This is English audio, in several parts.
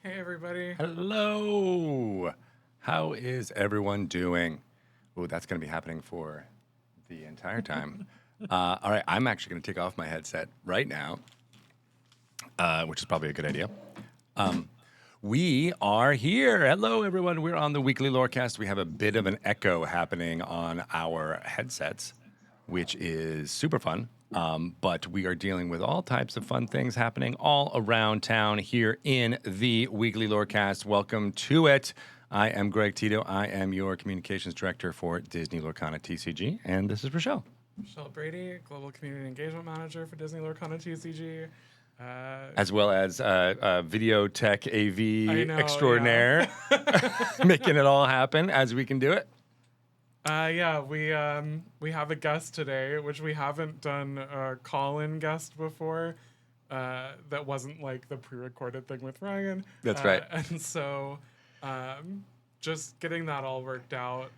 Hey, everybody. Hello. How is everyone doing? Oh, that's going to be happening for the entire time. All right, I'm actually going to take off my headset right now, which is probably a good idea. We are here. Hello, everyone. We're on the weekly Lorecast. We have a bit of an echo happening on our headsets, which is super fun. But we are dealing with all types of fun things happening all around town here in the weekly Lorecast. Welcome to it. I am Greg Tito. I am your communications director for Disney Lorcana TCG, and this is Richelle. Richelle Brady, Global Community Engagement Manager for Disney Lorcana TCG. As well as video tech AV I know, extraordinaire, making it all happen as we can do it. We have a guest today, which we haven't done a call-in guest before. That wasn't like the pre-recorded thing with Ryan. That's right. And so, just getting that all worked out.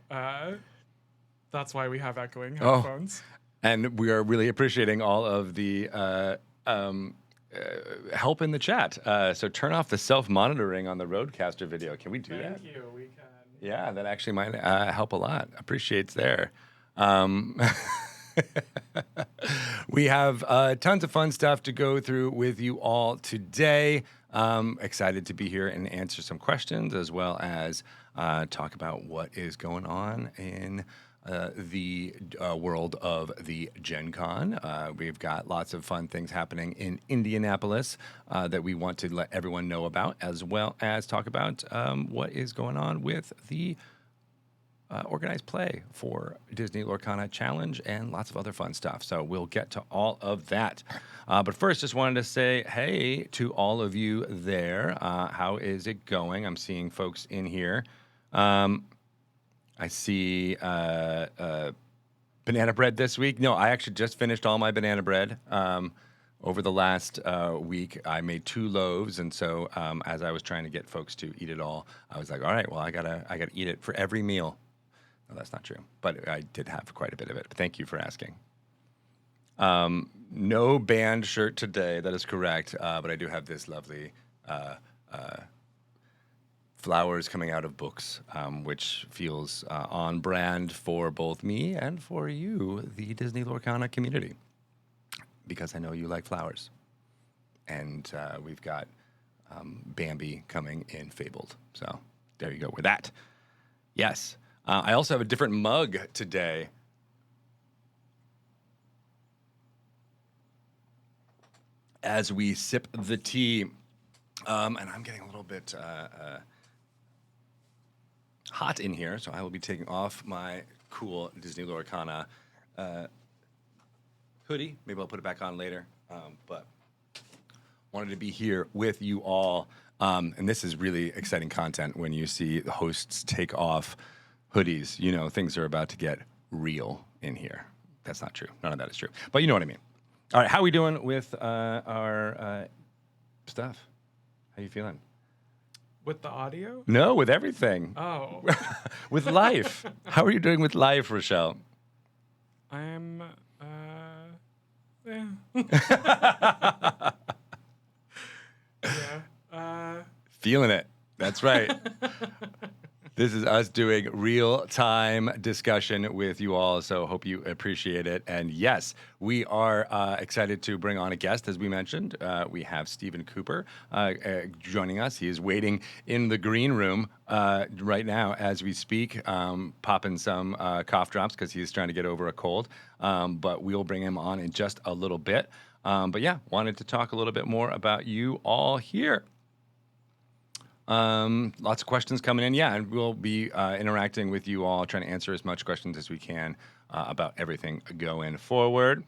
That's why we have echoing headphones. And we are really appreciating all of the help in the chat. So turn off the self-monitoring on the Roadcaster video. Can we do that? Thank you. We can. Yeah, that actually might help a lot. Appreciates there. We have tons of fun stuff to go through with you all today. Excited to be here and answer some questions as well as talk about what is going on in the world of the Gen Con. We've got lots of fun things happening in Indianapolis that we want to let everyone know about, as well as talk about what is going on with the organized play for Disney Lorcana Challenge and lots of other fun stuff. So we'll get to all of that. But first, just wanted to say hey to all of you there. How is it going? I'm seeing folks in here. I see banana bread this week. No, I actually just finished all my banana bread. Over the last week, I made 2 loaves, and so as I was trying to get folks to eat it all, I was like, all right, well, I gotta eat it for every meal. No, that's not true, but I did have quite a bit of it. But thank you for asking. No band shirt today. That is correct, but I do have this lovely flowers coming out of books, which feels on brand for both me and for you, the Disney Lorcana community, because I know you like flowers. And we've got Bambi coming in Fabled. So there you go with that. Yes. I also have a different mug today. As we sip the tea, and I'm getting a little bit hot in here, so I will be taking off my cool Disney Lorcana hoodie. Maybe I'll put it back on later, but wanted to be here with you all. And this is really exciting content when you see the hosts take off hoodies. You know, things are about to get real in here. That's not true. None of that is true. But you know what I mean. All right, how are we doing with our stuff? How you feeling? With the audio? No, with everything. Oh. With life. How are you doing with life, Richelle? I'm, yeah. Feeling it. That's right. This is us doing real-time discussion with you all, so hope you appreciate it. And yes, we are excited to bring on a guest, as we mentioned. We have Stephen Cooper joining us. He is waiting in the green room right now as we speak, popping some cough drops because he's trying to get over a cold. But we'll bring him on in just a little bit. But yeah, wanted to talk a little bit more about you all here. Lots of questions coming in. Yeah, and we'll be interacting with you all, trying to answer as much questions as we can about everything going forward.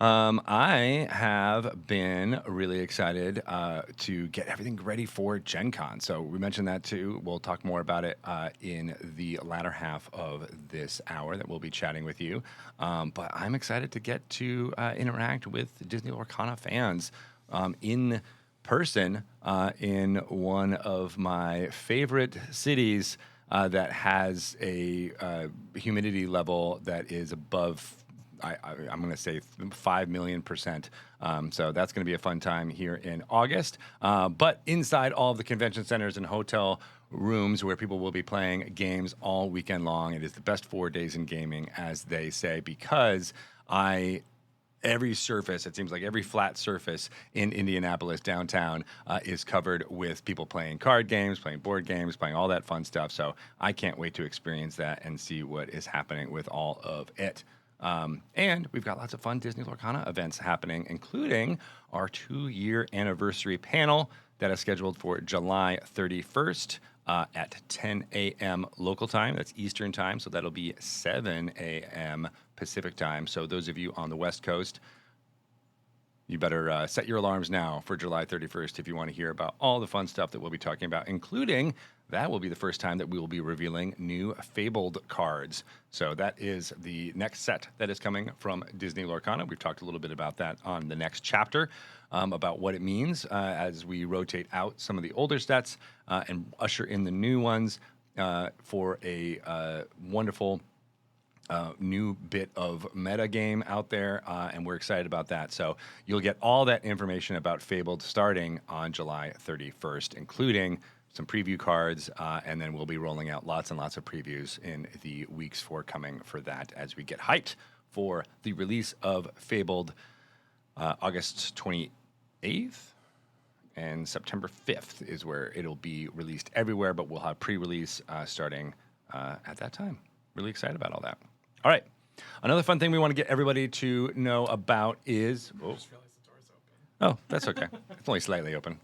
I have been really excited to get everything ready for Gen Con. So we mentioned that too. We'll talk more about it in the latter half of this hour that we'll be chatting with you. But I'm excited to get to interact with Disney Lorcana fans in person in one of my favorite cities that has a humidity level that is above I'm going to say 5 million%. So that's going to be a fun time here in August. But inside all of the convention centers and hotel rooms where people will be playing games all weekend long, it is the best 4 days in gaming, as they say, because every surface, it seems like every flat surface in Indianapolis downtown is covered with people playing card games, playing board games, playing all that fun stuff. So I can't wait to experience that and see what is happening with all of it. And we've got lots of fun Disney Lorcana events happening, including our 2-year anniversary panel that is scheduled for July 31st at 10 a.m. local time. That's Eastern time, so that'll be 7 a.m. Pacific time. So those of you on the West Coast, you better set your alarms now for July 31st if you want to hear about all the fun stuff that we'll be talking about, including that will be the first time that we will be revealing new Fabled cards. So that is the next set that is coming from Disney Lorcana. We've talked a little bit about that on the next chapter, about what it means as we rotate out some of the older sets and usher in the new ones for a wonderful new bit of meta game out there, and we're excited about that. So you'll get all that information about Fabled starting on July 31st, including some preview cards, and then we'll be rolling out lots and lots of previews in the weeks forthcoming for that as we get hyped for the release of Fabled August 28th. And September 5th is where it'll be released everywhere, but we'll have pre-release starting at that time. Really excited about all that. All right. Another fun thing we want to get everybody to know about is... I just realized the door's open. Oh, that's okay. It's only slightly open.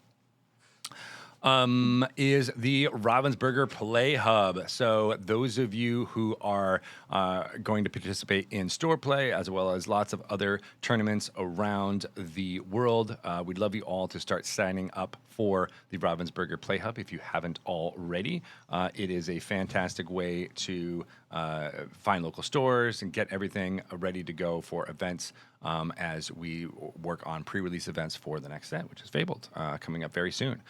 Is the Ravensburger Play Hub. So those of you who are going to participate in store play, as well as lots of other tournaments around the world, we'd love you all to start signing up for the Ravensburger Play Hub if you haven't already. It is a fantastic way to find local stores and get everything ready to go for events as we work on pre-release events for the next set, which is Fabled, coming up very soon.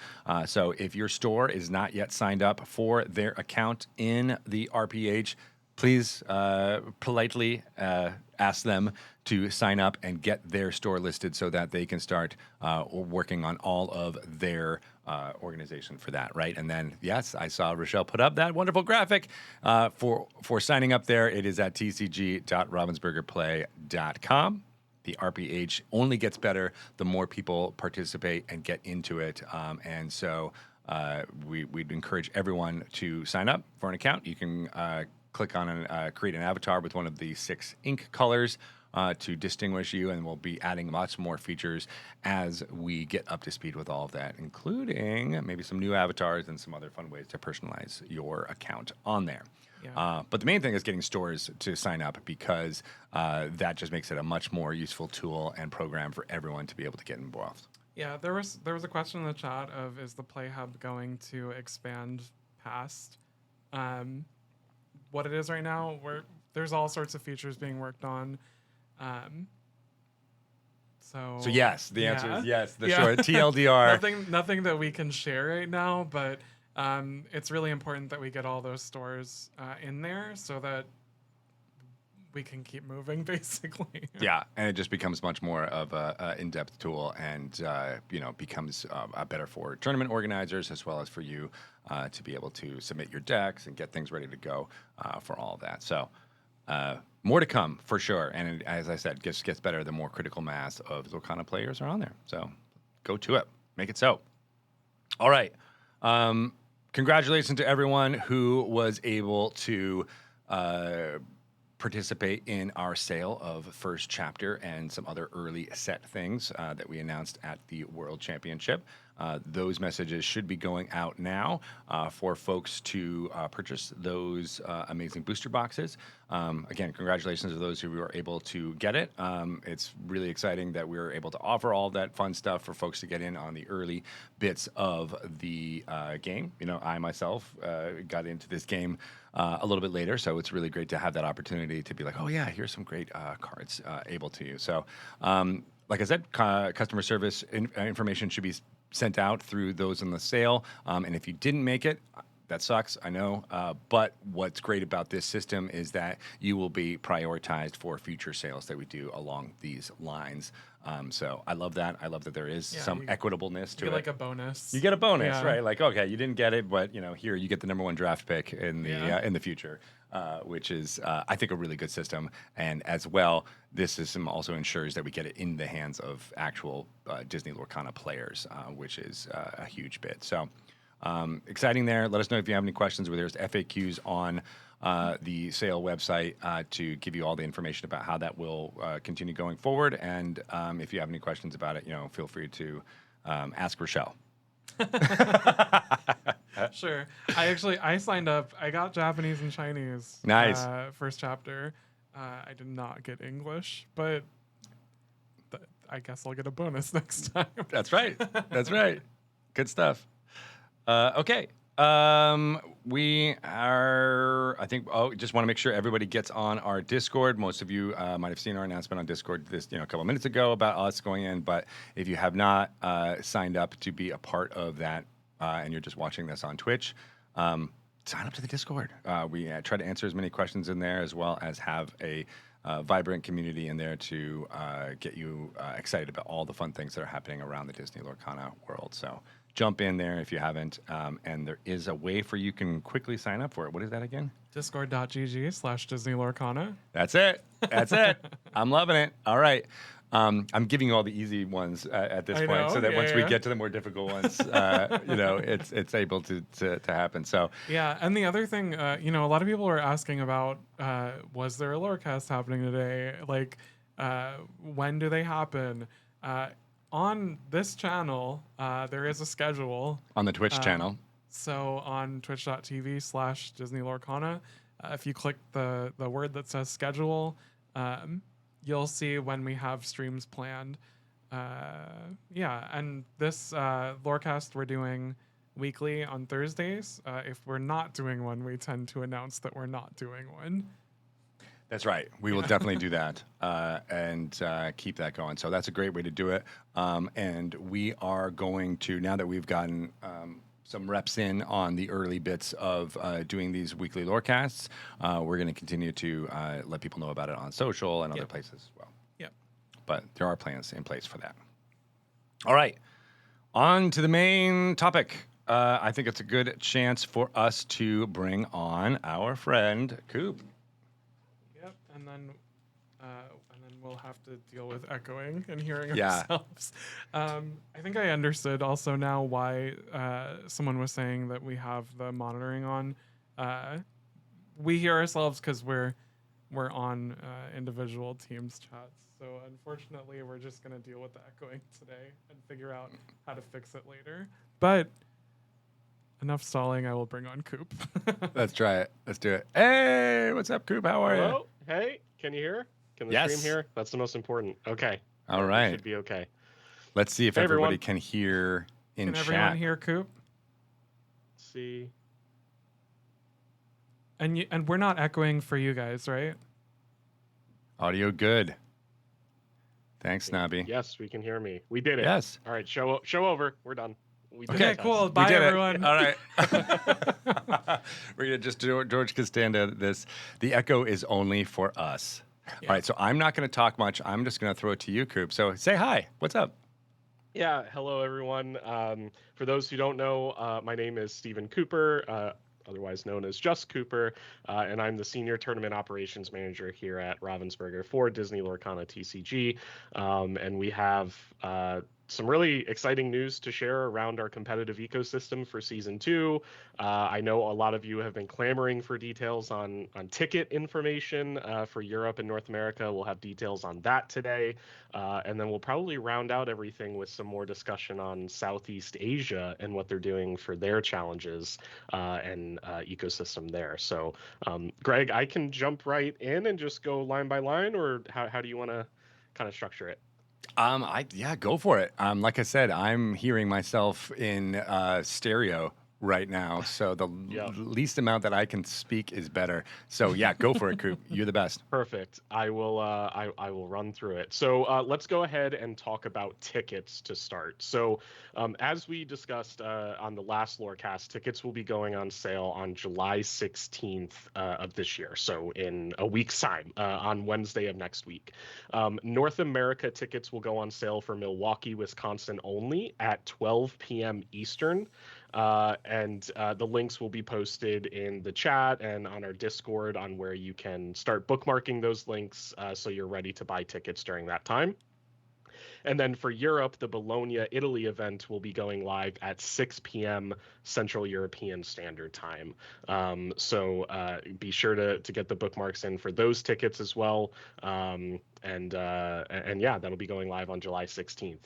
So if your store is not yet signed up for their account in the RPH, please politely ask them to sign up and get their store listed so that they can start working on all of their organization for that, right? And then, yes, I saw Richelle put up that wonderful graphic for signing up there. It is at tcg.ravensburgerplay.com. The RPH only gets better the more people participate and get into it. And so we'd encourage everyone to sign up for an account. You can click on and create an avatar with one of the 6 ink colors to distinguish you, and we'll be adding lots more features as we get up to speed with all of that, including maybe some new avatars and some other fun ways to personalize your account on there. Yeah. But the main thing is getting stores to sign up, because that just makes it a much more useful tool and program for everyone to be able to get involved. Yeah, there was a question in the chat of, is the Play Hub going to expand past what it is right now? Where there's all sorts of features being worked on. So yes, the answer is yes. The short TLDR. Nothing that we can share right now, but it's really important that we get all those stores in there so that we can keep moving, basically. Yeah, and it just becomes much more of a in-depth tool, and becomes better for tournament organizers as well as for you to be able to submit your decks and get things ready to go for all of that. So more to come for sure, and as I said, gets better the more critical mass of Lorcana players are on there. So go to it, make it so. All right. Congratulations to everyone who was able to participate in our sale of First Chapter and some other early set things that we announced at the World Championship. Those messages should be going out now for folks to purchase those amazing booster boxes. Again, congratulations to those who were able to get it. It's really exciting that we were able to offer all that fun stuff for folks to get in on the early bits of the game. I myself got into this game a little bit later, so it's really great to have that opportunity to be like, oh yeah, here's some great cards able to you. So, like I said, customer service information should be sent out through those in the sale. And if you didn't make it, That sucks, I know. But what's great about this system is that you will be prioritized for future sales that we do along these lines. So I love that. I love that there is some equitableness to You it. get like a bonus. You get a bonus, Yeah. right? Like, okay, you didn't get it, but here you get the number 1 draft pick in the future, which is I think a really good system. And as well, this system also ensures that we get it in the hands of actual Disney Lorcana players, which is a huge bit. So exciting there. Let us know if you have any questions. There's FAQs on the sale website to give you all the information about how that will continue going forward. And if you have any questions about it, feel free to ask Richelle. Sure. I signed up. I got Japanese and Chinese. Nice. First chapter. I did not get English, but I guess I'll get a bonus next time. That's right. That's right. Good stuff. Okay. We are, I think, just want to make sure everybody gets on our Discord. Most of you might have seen our announcement on Discord a couple of minutes ago about us going in. But if you have not signed up to be a part of that and you're just watching this on Twitch, sign up to the Discord. We try to answer as many questions in there as well as have a vibrant community in there to get you excited about all the fun things that are happening around the Disney Lorcana world. So jump in there if you haven't. And there is a way for you can quickly sign up for it. What is that again? Discord.gg/Disney Lorcana. That's it. That's it. I'm loving it. All right. I'm giving you all the easy ones at this point, so that once we get to the more difficult ones, it's able to happen. So yeah, and the other thing, a lot of people are asking about, was there a Lorecast happening today? Like, when do they happen? On this channel, there is a schedule on the Twitch channel. So on twitch.tv/Disney Lorcana, if you click the word that says schedule, you'll see when we have streams planned. And this Lorecast we're doing weekly on Thursdays. If we're not doing one, we tend to announce that we're not doing one. That's right. We will definitely do that and keep that going. So that's a great way to do it. And we are going to, now that we've gotten some reps in on the early bits of doing these weekly Lorecasts, we're going to continue to let people know about it on social and other places as well. Yep. But there are plans in place for that. All right. On to the main topic. I think it's a good chance for us to bring on our friend, Coop. Yep, and then we'll have to deal with echoing and hearing ourselves. I think I understood also now why someone was saying that we have the monitoring on. We hear ourselves because we're on individual Teams chats. So unfortunately, we're just gonna deal with the echoing today and figure out how to fix it later. But enough stalling. I will bring on Coop. Let's try it. Let's do it. Hey, what's up, Coop? How are you? Hello? Hey, can you hear? Can the stream hear? That's the most important. Okay. All right. Should be okay. Let's see if everybody can hear in chat. Can everyone hear Coop? Let's see. And we're not echoing for you guys, right? Audio good. Thanks, Nobby. Yes, we can hear me. We did it. Yes. All right, show over. We're done. We did Okay, it. cool. We Bye, did everyone. it. All right. We're going to just do George Costanza this. The echo is only for us. Yeah. All right, so I'm not going to talk much. I'm just going to throw it to you, Coop. So say hi. What's up? Yeah, hello, everyone. For those who don't know, my name is Stephen Cooper, otherwise known as Just Cooper, and I'm the Senior Tournament Operations Manager here at Ravensburger for Disney Lorcana TCG. And we have some really exciting news to share around our competitive ecosystem for Season 2. I know a lot of you have been clamoring for details on ticket information for Europe and North America. We'll have details on that today. And then we'll probably round out everything with some more discussion on Southeast Asia and what they're doing for their challenges and ecosystem there. So, Greg, I can jump right in and just go line by line, or how do you want to kind of structure it? Go for it. Like I said, I'm hearing myself in stereo right now. So the Yep. least amount that I can speak is better. So yeah, go for it, Coop. You're the best. Perfect. I will. I will run through it. So let's go ahead and talk about tickets to start. So as we discussed on the last Lorecast, tickets will be going on sale on July 16th of this year. So in a week's time, on Wednesday of next week. North America tickets will go on sale for Milwaukee, Wisconsin only at 12 p.m. Eastern. And the links will be posted in the chat and on our Discord on where you can start bookmarking those links so you're ready to buy tickets during that time. And then for Europe, the Bologna, Italy event will be going live at 6 p.m. Central European Standard Time. So be sure to get the bookmarks in for those tickets as well. And yeah, that'll be going live on July 16th.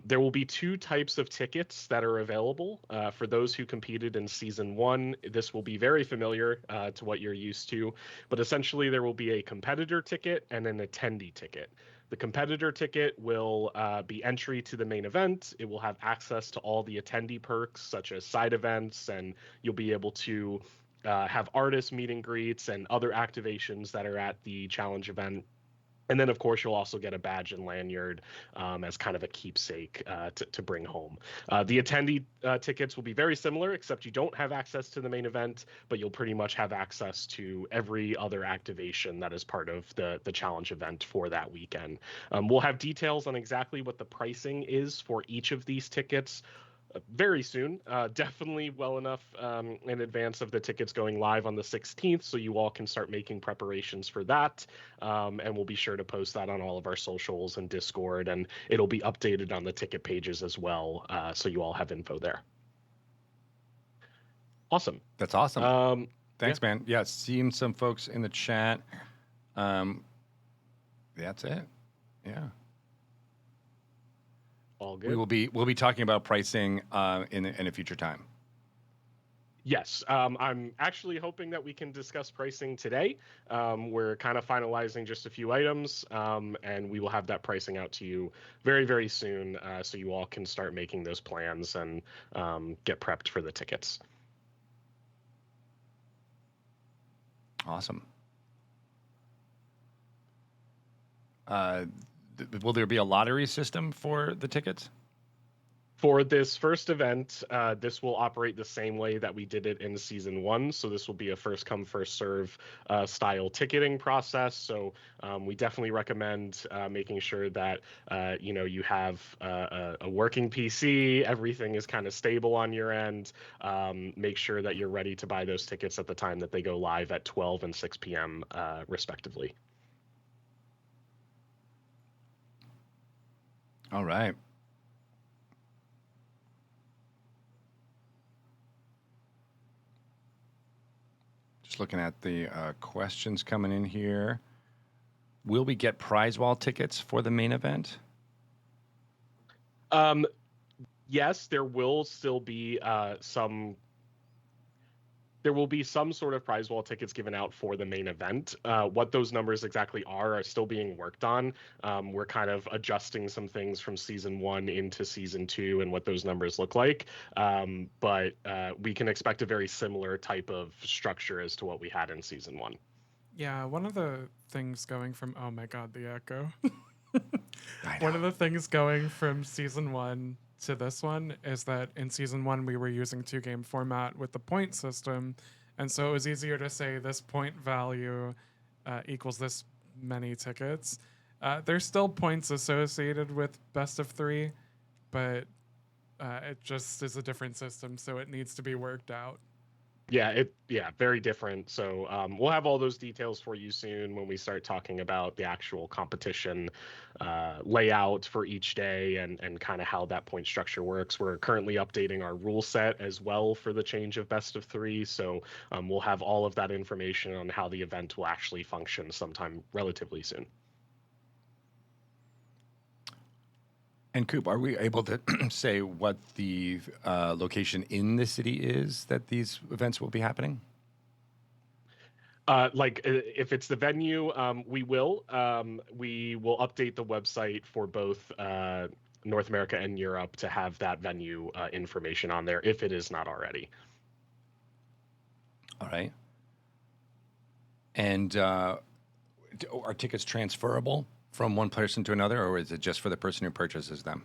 There will be two types of tickets that are available. For those who competed in season one, this will be very familiar to what you're used to, but essentially there will be a competitor ticket and an attendee ticket. The competitor ticket will be entry to the main event. It will have access to all the attendee perks, such as side events, and you'll be able to have artist meet and greets and other activations that are at the challenge event. And then, of course, you'll also get a badge and lanyard as kind of a keepsake to bring home. The attendee tickets will be very similar, except you don't have access to the main event, but you'll pretty much have access to every other activation that is part of the challenge event for that weekend. We'll have details on exactly what the pricing is for each of these tickets very soon, definitely well enough in advance of the tickets going live on the 16th, so you all can start making preparations for that. And we'll be sure to post that on all of our socials and Discord, and it'll be updated on the ticket pages as well, so you all have info there. Awesome. That's awesome. Thanks, yeah. man. Yeah, seeing some folks in the chat. That's it. Yeah. All good. We'll be talking about pricing in a future time. Yes, I'm actually hoping that we can discuss pricing today. We're kind of finalizing just a few items, and we will have that pricing out to you very, very soon, so you all can start making those plans and get prepped for the tickets. Awesome. Will there be a lottery system for the tickets? For this first event, this will operate the same way that we did it in season one. So this will be a first come, first serve style ticketing process. So we definitely recommend making sure that you have a working PC, everything is kind of stable on your end. Make sure that you're ready to buy those tickets at the time that they go live at 12 and 6 p.m. Respectively. All right. Just looking at the questions coming in here. Will we get prize wall tickets for the main event? Yes, there will still be there will be some sort of prize wall tickets given out for the main event. What those numbers exactly are still being worked on. We're kind of adjusting some things from season one into season two and what those numbers look like. But we can expect a very similar type of structure as to what we had in season one. Yeah, one of the things going from, oh my God, the echo. One of the things going from season one to this one is that in season one we were using 2-game format with the point system, and so it was easier to say this point value equals this many tickets. There's still points associated with best of 3, but it just is a different system, so it needs to be worked out. Yeah, very different. So we'll have all those details for you soon when we start talking about the actual competition layout for each day and kind of how that point structure works. We're currently updating our rule set as well for the change of best of 3. So we'll have all of that information on how the event will actually function sometime relatively soon. And Coop, are we able to say what the location in the city is that these events will be happening? If it's the venue, we will. We will update the website for both North America and Europe to have that venue information on there if it is not already. All right. And are tickets transferable from one person to another, or is it just for the person who purchases them?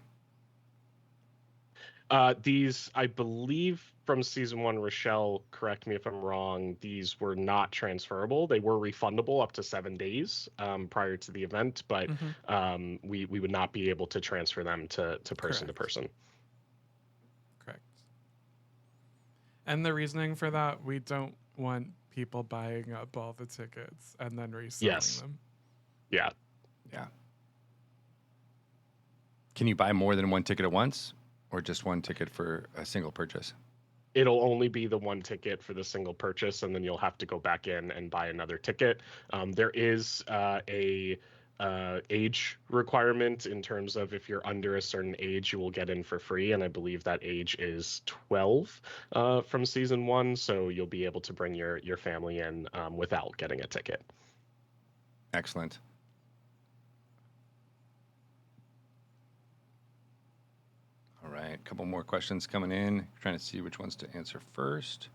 These, I believe, from season 1, Richelle, correct me if I'm wrong, these were not transferable. They were refundable up to 7 days prior to the event, but we would not be able to transfer them to person to person. Correct. And the reasoning for that, we don't want people buying up all the tickets and then reselling them. Yeah. Yeah. Can you buy more than one ticket at once, or just one ticket for a single purchase? It'll only be the one ticket for the single purchase, and then you'll have to go back in and buy another ticket. There is a age requirement in terms of if you're under a certain age, you will get in for free, and I believe that age is 12 from season 1, so you'll be able to bring your family in without getting a ticket. Excellent. All right, a couple more questions coming in. Trying to see which ones to answer first.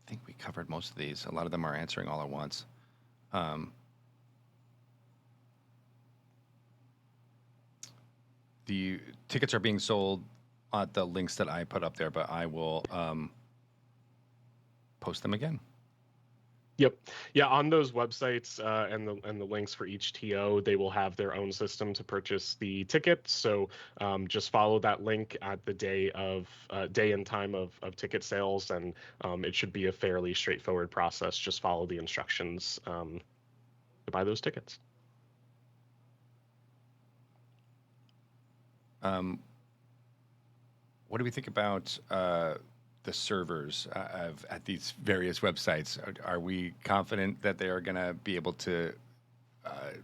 I think we covered most of these. A lot of them are answering all at once. The tickets are being sold at the links that I put up there, but I will post them again. Yep. Yeah, on those websites and the links for each TO, they will have their own system to purchase the tickets. So just follow that link at the day and time of ticket sales, and it should be a fairly straightforward process. Just follow the instructions to buy those tickets. What do we think about the servers at these various websites? Are we confident that they are going to be able to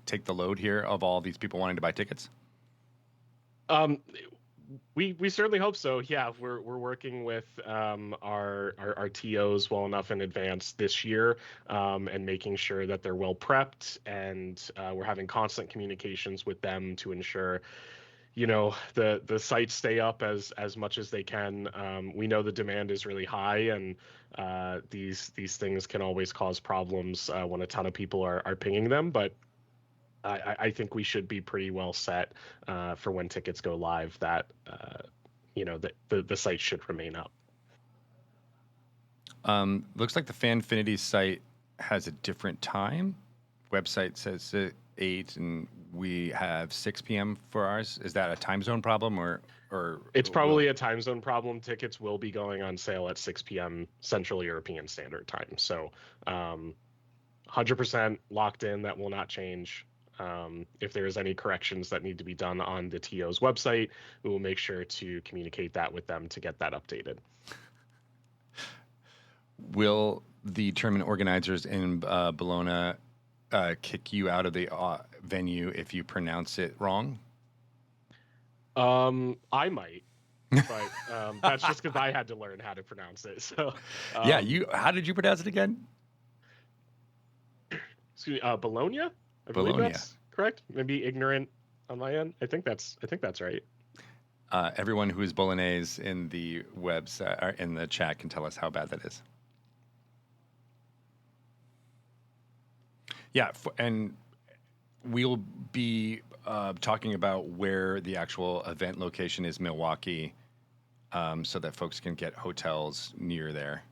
take the load here of all these people wanting to buy tickets? We certainly hope so. Yeah, we're working with our TOs well enough in advance this year, and making sure that they're well prepped, and we're having constant communications with them to ensure the sites stay up as much as they can. We know the demand is really high, and these things can always cause problems when a ton of people are pinging them, but I think we should be pretty well set for when tickets go live, that the site should remain up. Looks like the Fanfinity site has a different time. Website says 8 and we have 6 p.m. for ours. Is that a time zone problem or it's probably a time zone problem? Tickets will be going on sale at 6 p.m. Central European Standard Time. So 100% locked in. That will not change. If there is any corrections that need to be done on the TO's website, we will make sure to communicate that with them to get that updated. Will the tournament organizers in Bologna kick you out of the venue if you pronounce it wrong? I might, but that's just because I had to learn how to pronounce it. So yeah, how did you pronounce it again? Excuse me, Bologna. I Bologna. believe that's correct. Maybe ignorant on my end. I think that's right. Everyone who is Bolognese in the website or in the chat can tell us how bad that is. Yeah, and we'll be talking about where the actual event location is, Milwaukee, so that folks can get hotels near there.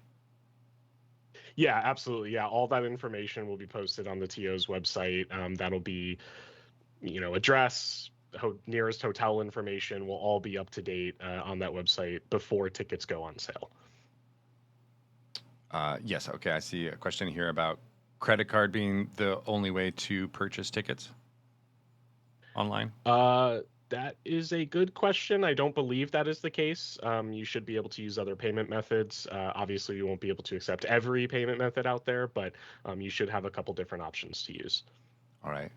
Yeah, absolutely. Yeah, all that information will be posted on the TO's website. That'll be, address, nearest hotel information will all be up to date on that website before tickets go on sale. Yes. Okay. I see a question here about credit card being the only way to purchase tickets online. That is a good question. I don't believe that is the case. You should be able to use other payment methods. Obviously, you won't be able to accept every payment method out there, but you should have a couple different options to use. All right.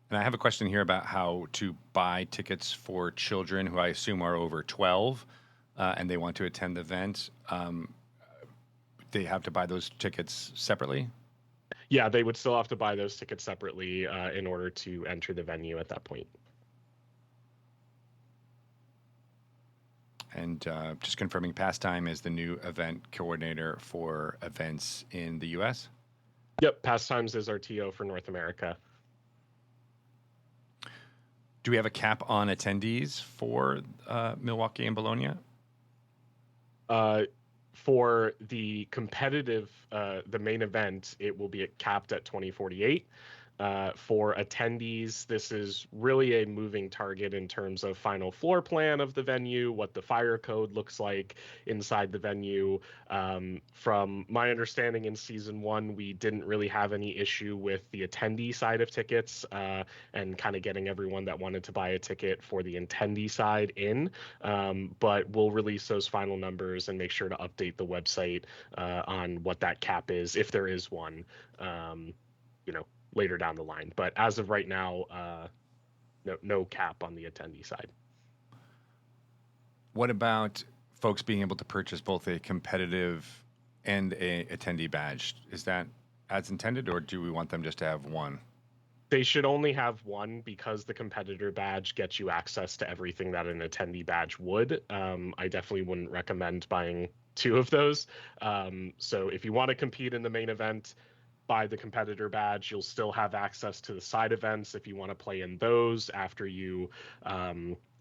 And I have a question here about how to buy tickets for children who I assume are over 12 and they want to attend the event. They have to buy those tickets separately? Yeah, they would still have to buy those tickets separately in order to enter the venue at that point. And just confirming, Pastime is the new event coordinator for events in the U.S.? Yep, Pastimes is our TO for North America. Do we have a cap on attendees for Milwaukee and Bologna? For the competitive, the main event, it will be capped at 2048. For attendees, this is really a moving target in terms of final floor plan of the venue, what the fire code looks like inside the venue. From my understanding in season 1, we didn't really have any issue with the attendee side of tickets and kind of getting everyone that wanted to buy a ticket for the attendee side in. But we'll release those final numbers and make sure to update the website on what that cap is, if there is one. Later down the line, but as of right now, no cap on the attendee side. What about folks being able to purchase both a competitive and a attendee badge? Is that as intended, or do we want them just to have one? They should only have one, because the competitor badge gets you access to everything that an attendee badge would. I definitely wouldn't recommend buying 2 of those. So if you want to compete in the main event, buy the competitor badge. You'll still have access to the side events if you want to play in those after you,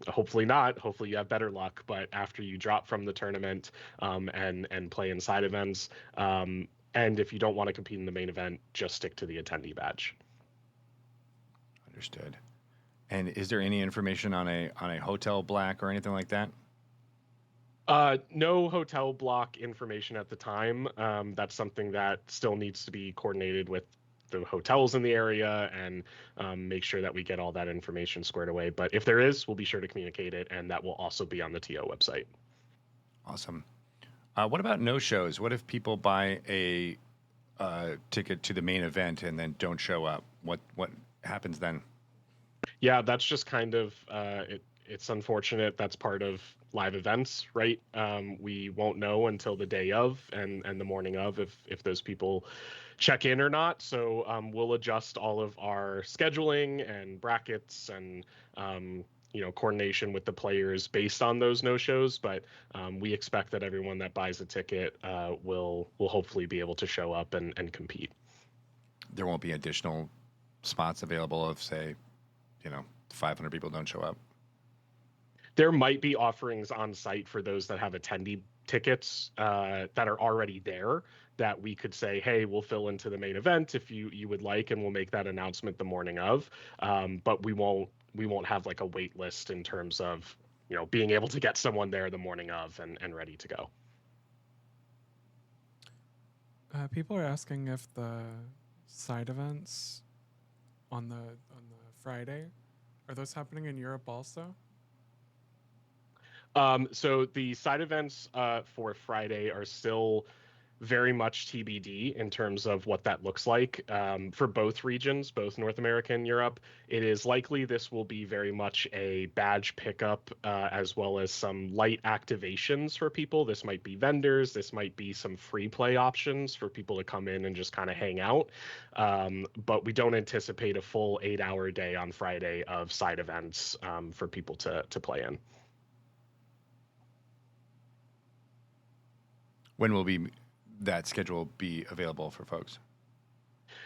hopefully you have better luck, but after you drop from the tournament and play in side events. And if you don't want to compete in the main event, just stick to the attendee badge. Understood. And is there any information on a hotel black or anything like that? No hotel block information at the time. That's something that still needs to be coordinated with the hotels in the area and make sure that we get all that information squared away. But if there is, we'll be sure to communicate it, and that will also be on the TO website. Awesome. What about no-shows? What if people buy a ticket to the main event and then don't show up? What happens then? Yeah, that's just kind of it's unfortunate. That's part of live events, right? We won't know until the day of and the morning of if those people check in or not. So we'll adjust all of our scheduling and brackets and coordination with the players based on those no-shows. But we expect that everyone that buys a ticket will hopefully be able to show up and compete. There won't be additional spots available if, say, 500 people don't show up. There might be offerings on site for those that have attendee tickets that are already there that we could say, hey, we'll fill into the main event if you would like, and we'll make that announcement the morning of. But we won't have like a wait list in terms of being able to get someone there the morning of and ready to go. People are asking if the side events on the Friday, are those happening in Europe also? So the side events for Friday are still very much TBD in terms of what that looks like for both regions, both North America and Europe. It is likely this will be very much a badge pickup as well as some light activations for people. This might be vendors. This might be some free play options for people to come in and just kind of hang out. But we don't anticipate a full 8-hour day on Friday of side events for people to play in. When will that schedule be available for folks?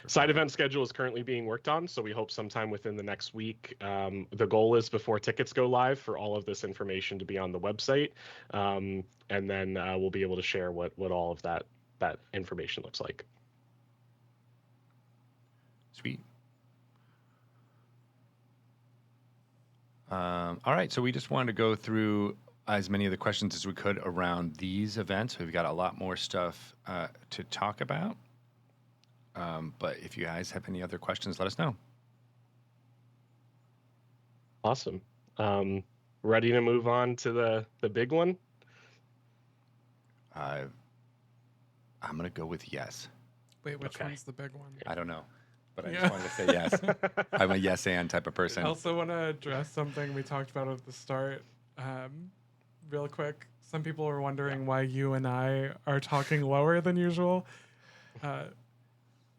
Side event schedule is currently being worked on, so we hope sometime within the next week. The goal is before tickets go live for all of this information to be on the website, and then we'll be able to share what all of that information looks like. Sweet. All right, so we just wanted to go through as many of the questions as we could around these events. We've got a lot more stuff to talk about. But if you guys have any other questions, let us know. Awesome. Ready to move on to the big one? I'm going to go with yes. Wait, which one's the big one? I don't know, but I just wanted to say yes. I'm a yes and type of person. I also want to address something we talked about at the start. Real quick, some people are wondering why you and I are talking lower than usual.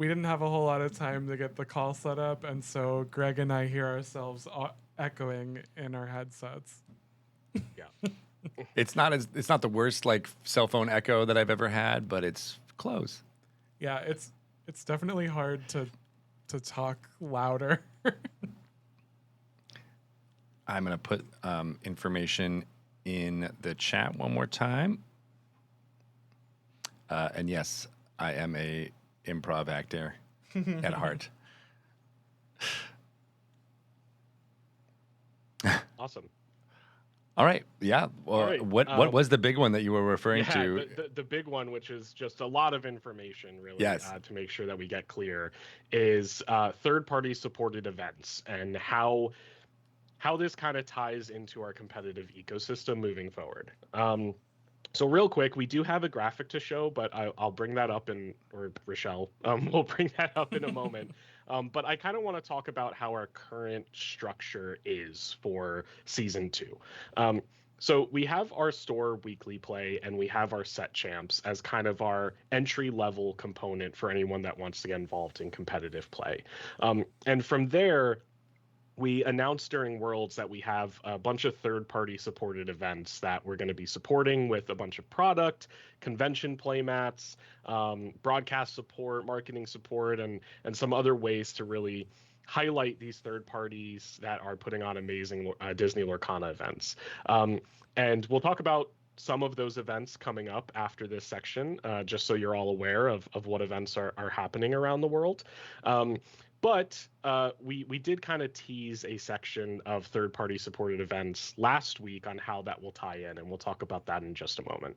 we didn't have a whole lot of time to get the call set up, and so Greg and I hear ourselves echoing in our headsets. Yeah. It's not the worst like cell phone echo that I've ever had, but it's close. Yeah, it's definitely hard to talk louder. I'm going to put information in the chat one more time. And yes, I am a improv actor at heart. Awesome. All right. Yeah. Well, All right. What was the big one that you were referring to? The big one, which is just a lot of information, really, Yes. To make sure that we get clear, is third-party supported events and how this kind of ties into our competitive ecosystem moving forward. So real quick, we do have a graphic to show, but I'll bring that up or Richelle, we'll bring that up in a moment. But I kind of want to talk about how our current structure is for season 2. So we have our store weekly play and we have our set champs as kind of our entry level component for anyone that wants to get involved in competitive play. And from there, we announced during Worlds that we have a bunch of third-party supported events that we're going to be supporting with a bunch of product, convention playmats, broadcast support, marketing support, and some other ways to really highlight these third parties that are putting on amazing Disney Lorcana events. And we'll talk about some of those events coming up after this section, just so you're all aware of what events are happening around the world. But we did kind of tease a section of third-party supported events last week on how that will tie in, and we'll talk about that in just a moment.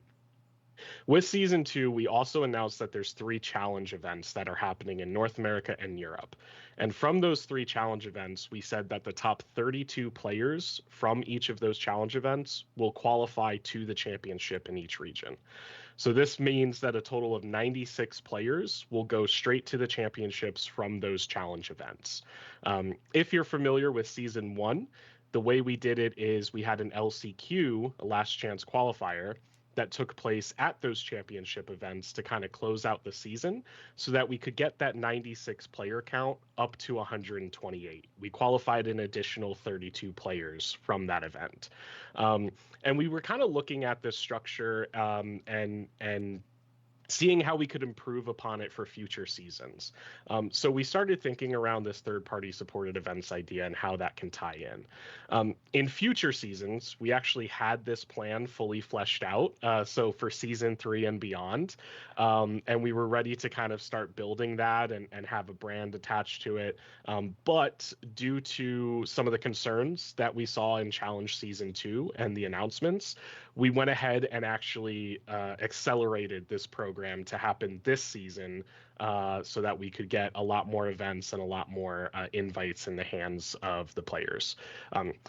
With season 2, we also announced that there's 3 challenge events that are happening in North America and Europe. And from those 3 challenge events, we said that the top 32 players from each of those challenge events will qualify to the championship in each region. So this means that a total of 96 players will go straight to the championships from those challenge events. If you're familiar with season 1, the way we did it is we had an LCQ, a last chance qualifier, that took place at those championship events to kind of close out the season so that we could get that 96 player count up to 128. We qualified an additional 32 players from that event. And we were kind of looking at this structure and seeing how we could improve upon it for future seasons. So we started thinking around this third-party supported events idea and how that can tie in. In future seasons, we actually had this plan fully fleshed out. So for season 3 and beyond, and we were ready to kind of start building that and have a brand attached to it. But due to some of the concerns that we saw in Challenge Season 2 and the announcements, we went ahead and actually accelerated this program to happen this season so that we could get a lot more events and a lot more invites in the hands of the players.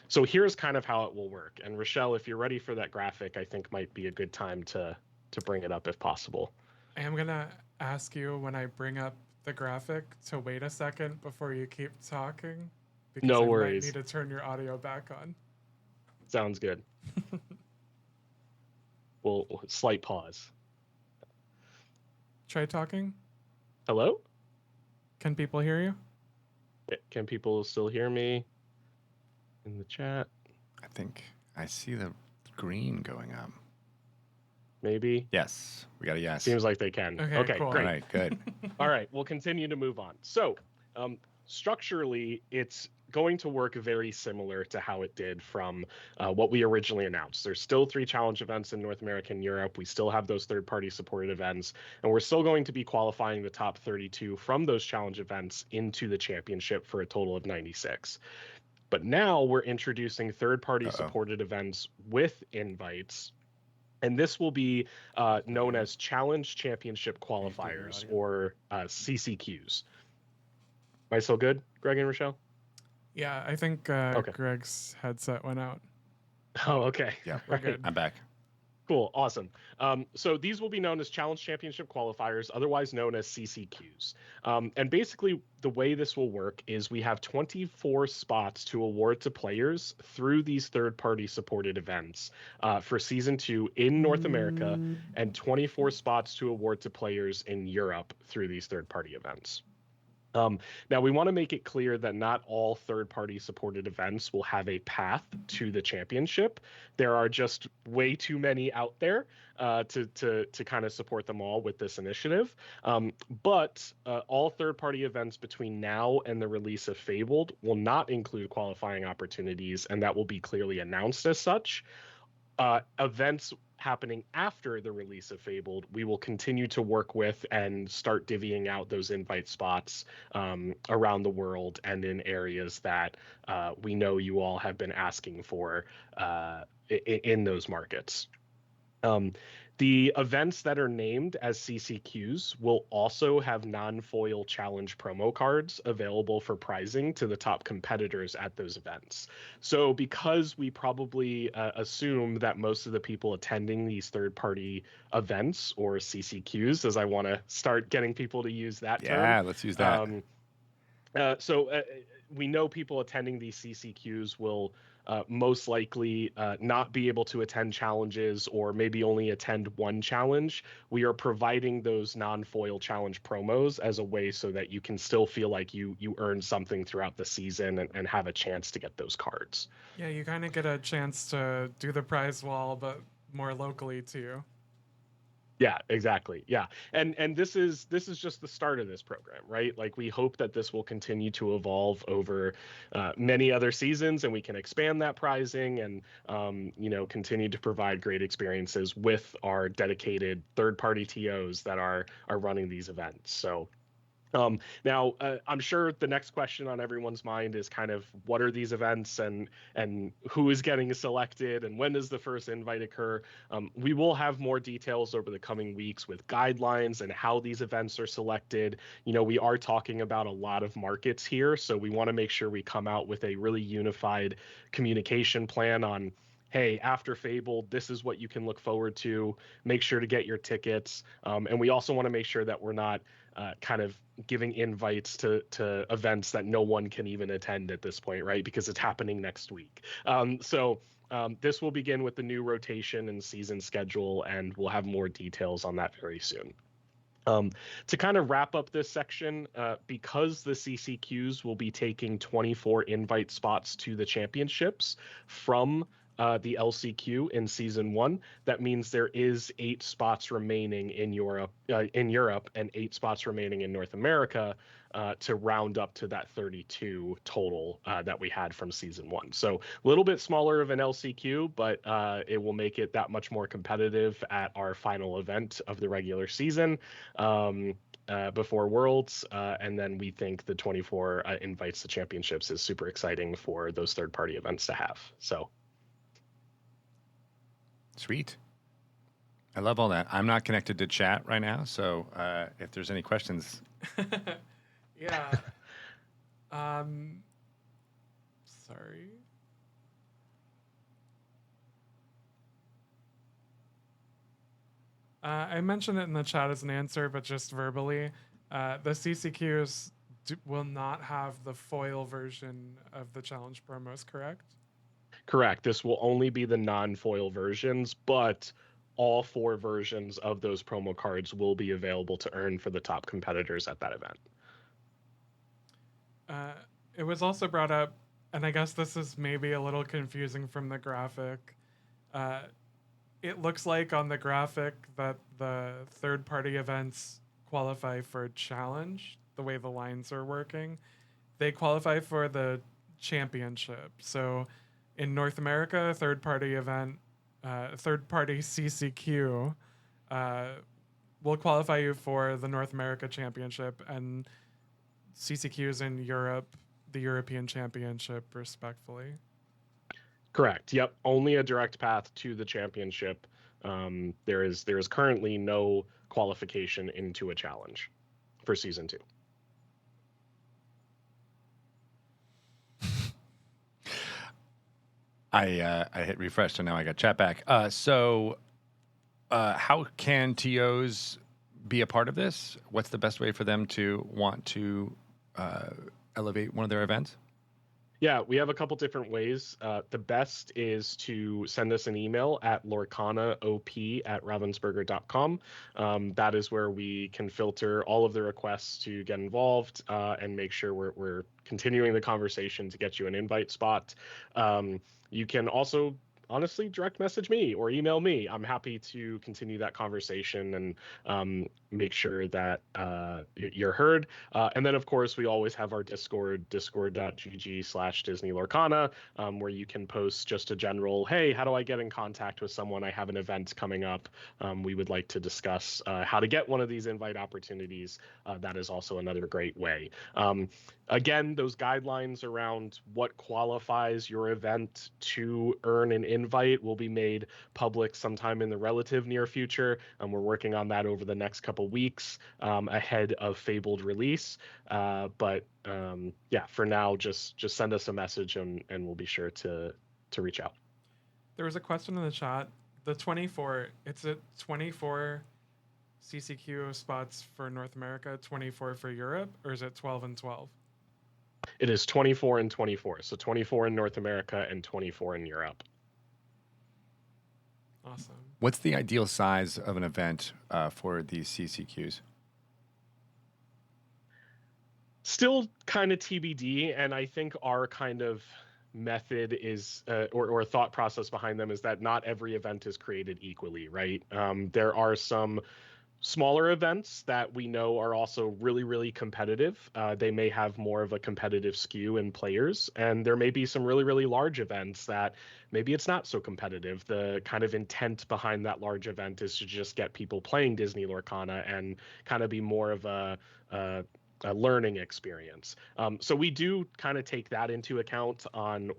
So here's kind of how it will work. And Richelle, if you're ready for that graphic, I think might be a good time to bring it up if possible. I am going to ask you when I bring up the graphic to wait a second before you keep talking. Because No I worries. might need to turn your audio back on. Sounds good. We'll slight pause. Try talking. Hello? Can people hear you? Can people still hear me in the chat? I think I see the green going up. Maybe? Yes, we got a yes. Seems like they can. Okay, cool. great. All right, good. All right, we'll continue to move on. So, structurally, it's going to work very similar to how it did from what we originally announced. There's still 3 challenge events in North America and Europe. We still have those third-party supported events, and we're still going to be qualifying the top 32 from those challenge events into the championship for a total of 96. But now we're introducing third-party supported events with invites, and this will be known as Challenge Championship Qualifiers, or CCQs. Am I still good, Greg and Richelle? Yeah, I think Greg's headset went out. Oh, okay. Yeah, We're good. I'm back. Cool, awesome. So these will be known as Challenge Championship Qualifiers, otherwise known as CCQs. And basically, the way this will work is we have 24 spots to award to players through these third-party supported events for Season 2 in North America, and 24 spots to award to players in Europe through these third-party events. Now, we want to make it clear that not all third-party supported events will have a path to the championship. There are just way too many out there to kind of support them all with this initiative. But all third-party events between now and the release of Fabled will not include qualifying opportunities, and that will be clearly announced as such. Events happening after the release of Fabled, we will continue to work with and start divvying out those invite spots around the world and in areas that we know you all have been asking for in those markets. The events that are named as CCQs will also have non-foil challenge promo cards available for prizing to the top competitors at those events. So because we probably assume that most of the people attending these third-party events, or CCQs, as I want to start getting people to use that term. Yeah, let's use that. We know people attending these CCQs will most likely not be able to attend challenges, or maybe only attend one challenge. We are providing those non-foil challenge promos as a way so that you can still feel like you earned something throughout the season and have a chance to get those cards. Yeah, you kind of get a chance to do the prize wall, but more locally too. Yeah, exactly. Yeah. And this is just the start of this program, right? Like, we hope that this will continue to evolve over many other seasons, and we can expand that prizing and continue to provide great experiences with our dedicated third-party TOs that are running these events. So now, I'm sure the next question on everyone's mind is kind of, what are these events, and who is getting selected, and when does the first invite occur? We will have more details over the coming weeks with guidelines and how these events are selected. We are talking about a lot of markets here, so we want to make sure we come out with a really unified communication plan on, hey, after Fabled, this is what you can look forward to. Make sure to get your tickets. And we also want to make sure that we're not kind of giving invites to events that no one can even attend at this point, right? Because it's happening next week. So this will begin with the new rotation and season schedule, and we'll have more details on that very soon. To kind of wrap up this section, because the CCQs will be taking 24 invite spots to the championships from the LCQ in season 1, that means there is 8 spots remaining in Europe, and 8 spots remaining in North America to round up to that 32 total that we had from season 1. So a little bit smaller of an LCQ, but it will make it that much more competitive at our final event of the regular season. Before Worlds, and then we think the 24 invites to championships is super exciting for those third-party events to have. So. Sweet. I love all that. I'm not connected to chat right now, so if there's any questions. Yeah. Sorry. I mentioned it in the chat as an answer, but just verbally, the CCQs will not have the foil version of the challenge promos, correct? Correct. This will only be the non-foil versions, but all 4 versions of those promo cards will be available to earn for the top competitors at that event. It was also brought up, and I guess this is maybe a little confusing from the graphic. It looks like on the graphic that the third-party events qualify for challenge, the way the lines are working. They qualify for the championship. So in North America, third-party CCQ will qualify you for the North America Championship, and CCQs in Europe, the European Championship, respectfully. Correct. Yep. Only a direct path to the championship. There is currently no qualification into a challenge for season 2. I hit refresh, so now I got chat back. So how can TOs be a part of this? What's the best way for them to want to elevate one of their events? Yeah, we have a couple different ways. The best is to send us an email at lorcanaop@ravensburger.com. That is where we can filter all of the requests to get involved and make sure we're continuing the conversation to get you an invite spot. You can also honestly direct message me or email me. I'm happy to continue that conversation and make sure that you're heard. And then, of course, we always have our Discord, discord.gg/Disney Lorcana, where you can post just a general, hey, how do I get in contact with someone? I have an event coming up. We would like to discuss how to get one of these invite opportunities. That is also another great way. Again, those guidelines around what qualifies your event to earn an invite will be made public sometime in the relative near future. We're working on that over the next couple weeks ahead of Fabled release. But yeah, for now, just send us a message and we'll be sure to reach out. There was a question in the chat. The 24, it's a 24 CCQ spots for North America, 24 for Europe, or is it 12 and 12? It is 24 and 24. So 24 in North America and 24 in Europe. Awesome. What's the ideal size of an event for these CCQs? Still kind of TBD, and I think our kind of method is or thought process behind them is that not every event is created equally, right? There are some smaller events that we know are also really, really competitive. They may have more of a competitive skew in players, and there may be some really, really large events that maybe it's not so competitive. The kind of intent behind that large event is to just get people playing Disney Lorcana and kind of be more of a learning experience. So we do kind of take that into account on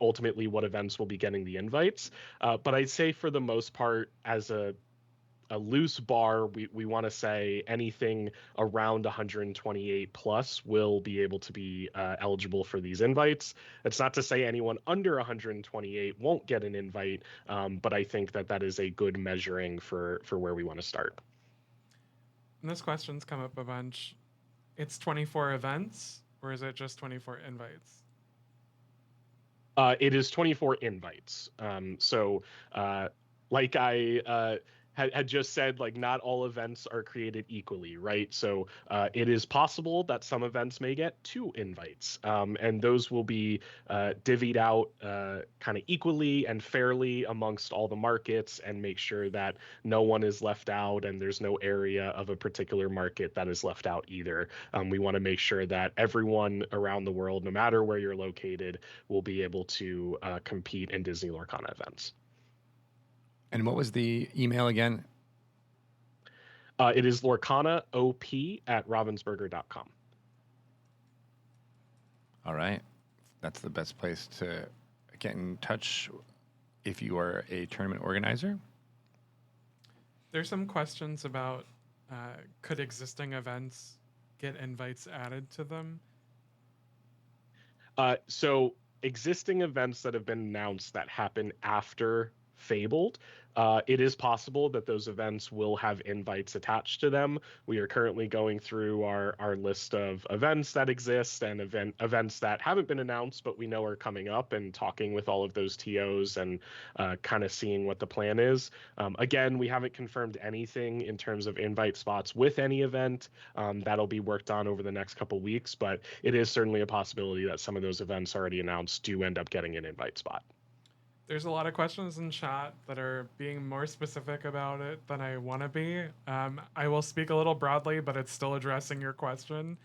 ultimately what events will be getting the invites. But I'd say for the most part, as a loose bar, we want to say anything around 128 plus will be able to be eligible for these invites. It's not to say anyone under 128 won't get an invite, but I think that is a good measuring for where we want to start. And this question's come up a bunch. It's 24 events, or is it just 24 invites? It is 24 invites. So like I had just said, like, not all events are created equally, right? So it is possible that some events may get 2 invites, and those will be divvied out kind of equally and fairly amongst all the markets and make sure that no one is left out and there's no area of a particular market that is left out either. We want to make sure that everyone around the world, no matter where you're located, will be able to compete in Disney Lorcana events. And what was the email again? It is lorcanaop@ravensburger.com. All right. That's the best place to get in touch if you are a tournament organizer. There's some questions about could existing events get invites added to them? So existing events that have been announced that happen after Fabled, it is possible that those events will have invites attached to them. We are currently going through our list of events that exist and events that haven't been announced but we know are coming up, and talking with all of those TOs and kind of seeing what the plan is. Again, we haven't confirmed anything in terms of invite spots with any event. That'll be worked on over the next couple weeks, but it is certainly a possibility that some of those events already announced do end up getting an invite spot. There's a lot of questions in chat that are being more specific about it than I want to be. I will speak a little broadly, but it's still addressing your question.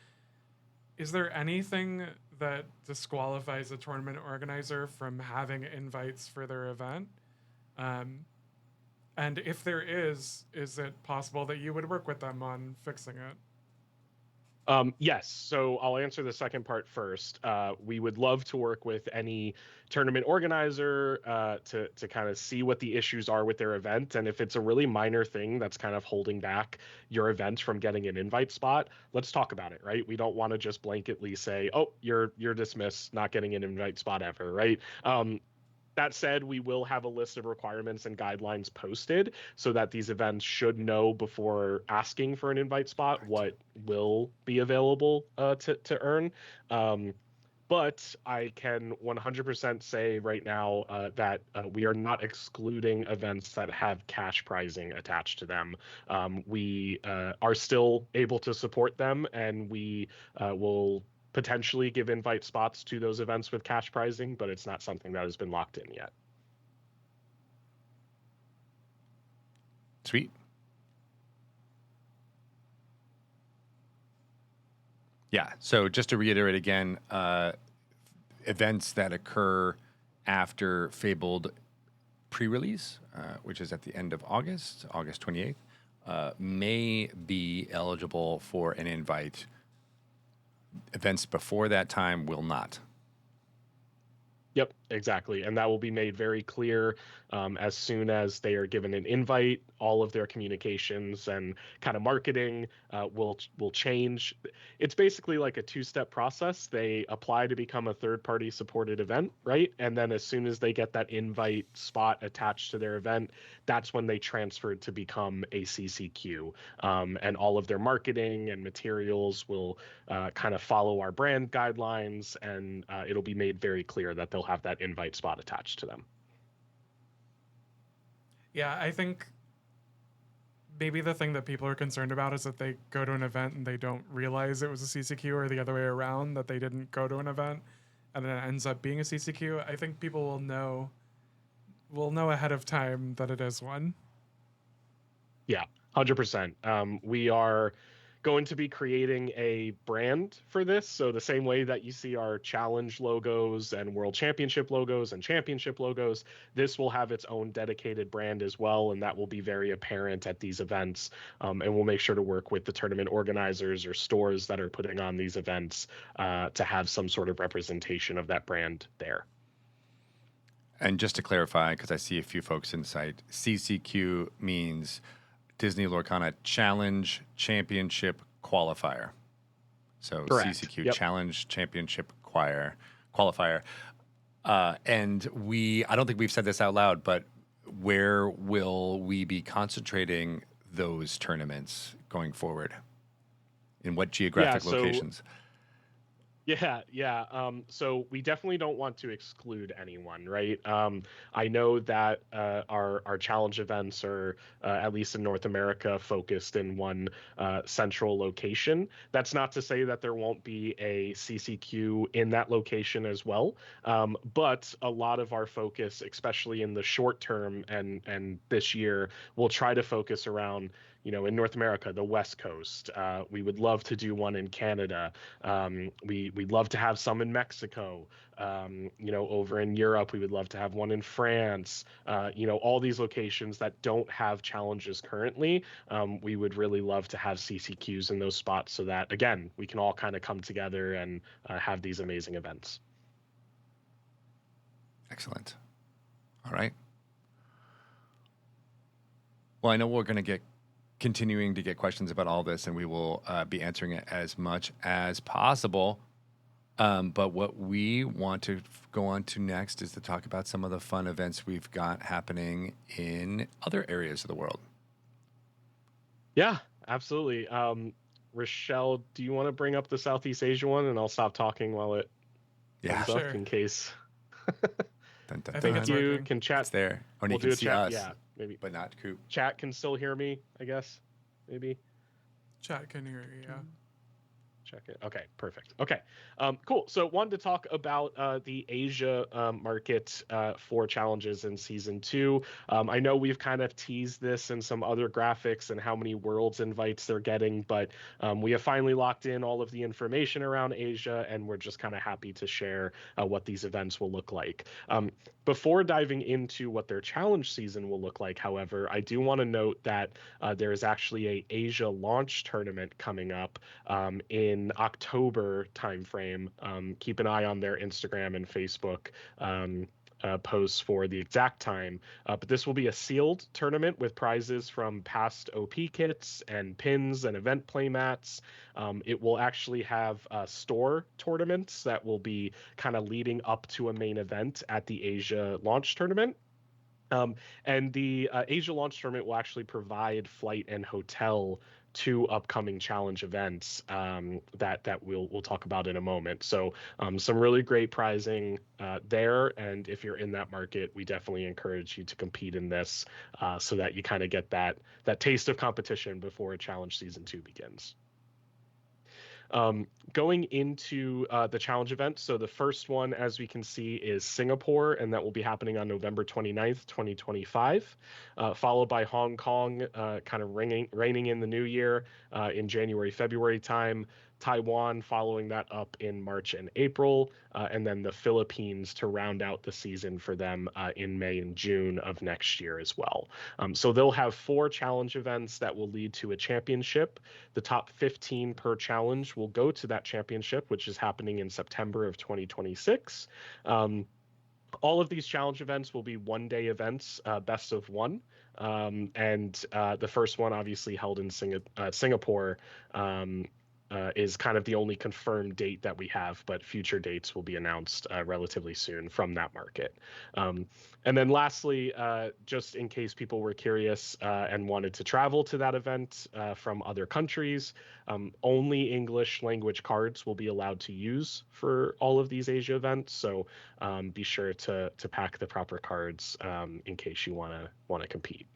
Is there anything that disqualifies a tournament organizer from having invites for their event? And if there is it possible that you would work with them on fixing it? Yes. So I'll answer the second part first. We would love to work with any tournament organizer to kind of see what the issues are with their event. And if it's a really minor thing that's kind of holding back your event from getting an invite spot, let's talk about it, right? We don't want to just blanketly say, oh, you're dismissed, not getting an invite spot ever, right? That said, we will have a list of requirements and guidelines posted so that these events should know before asking for an invite spot what will be available to earn. But I can 100% say right now that we are not excluding events that have cash prizing attached to them. We are still able to support them, and we will potentially give invite spots to those events with cash prizing, but it's not something that has been locked in yet. Sweet. Yeah. So just to reiterate again, events that occur after Fabled pre-release, which is at the end of August, August 28th, may be eligible for an invite. Events before that time will not. Yep, exactly. And that will be made very clear as soon as they are given an invite. All of their communications and kind of marketing will change. It's basically like a two-step process. They apply to become a third-party supported event, right? And then as soon as they get that invite spot attached to their event, that's when they transfer to become a CCQ. And all of their marketing and materials will kind of follow our brand guidelines, and it'll be made very clear that they'll have that invite spot attached to them. Yeah, I think maybe the thing that people are concerned about is that they go to an event and they don't realize it was a CCQ, or the other way around, that they didn't go to an event and then it ends up being a CCQ. I think people will know ahead of time that it is one. Yeah, 100%. We are going to be creating a brand for this. So the same way that you see our challenge logos and world championship logos and championship logos, this will have its own dedicated brand as well. And that will be very apparent at these events. And we'll make sure to work with the tournament organizers or stores that are putting on these events to have some sort of representation of that brand there. And just to clarify, because I see a few folks in the site, CCQ means Disney Lorcana Challenge Championship Qualifier. So Correct. CCQ, Yep. Challenge Championship Qualifier. And I don't think we've said this out loud, but where will we be concentrating those tournaments going forward? In what geographic locations? Yeah. So we definitely don't want to exclude anyone, right? I know that our challenge events are, at least in North America, focused in one central location. That's not to say that there won't be a CCQ in that location as well. But a lot of our focus, especially in the short term and this year, will try to focus around, in North America, the West Coast. We would love to do one in Canada. We'd love to have some in Mexico. Over in Europe, we would love to have one in France. All these locations that don't have challenges currently, we would really love to have CCQs in those spots so that, again, we can all kind of come together and have these amazing events. Excellent. All right. Well, I know we're going to continuing to get questions about all this, and we will be answering it as much as possible. But what we want to go on to next is to talk about some of the fun events we've got happening in other areas of the world. Yeah, absolutely. Richelle, do you want to bring up the Southeast Asia one, and I'll stop talking while it comes up in case. Dun, dun, I think If it's you working. can chat. It's there. Or We'll you can do a see chat. us, Yeah, maybe. but not Coop. Chat can still hear me, I guess. Maybe. Chat can hear you, yeah. Check it. Okay, perfect. Okay, cool. So wanted to talk about the Asia market for challenges in season 2. I know we've kind of teased this in some other graphics and how many worlds invites they're getting, but we have finally locked in all of the information around Asia, and we're just kind of happy to share what these events will look like. Before diving into what their challenge season will look like, however, I do want to note that there is actually a Asia launch tournament coming up in October timeframe. Keep an eye on their Instagram and Facebook posts for the exact time. But this will be a sealed tournament with prizes from past OP kits and pins and event playmats. It will actually have store tournaments that will be kind of leading up to a main event at the Asia launch tournament. And the Asia launch tournament will actually provide flight and hotel 2 upcoming challenge events that we'll talk about in a moment. So some really great prizing there, and if you're in that market, we definitely encourage you to compete in this so that you kind of get that taste of competition before challenge season 2 begins. Going into the challenge event, so the first one, as we can see, is Singapore, and that will be happening on November 29th, 2025, followed by Hong Kong, kind of reigning in the new year in January, February time, Taiwan following that up in March and April, and then the Philippines to round out the season for them in May and June of next year as well. So they'll have 4 challenge events that will lead to a championship. The top 15 per challenge will go to that championship, which is happening in September of 2026. All of these challenge events will be one-day events, best of one. And the first one, obviously held in Singapore, is kind of the only confirmed date that we have, but future dates will be announced relatively soon from that market. And then lastly, just in case people were curious and wanted to travel to that event from other countries, only English language cards will be allowed to use for all of these Asia events. So be sure to pack the proper cards in case you want to compete.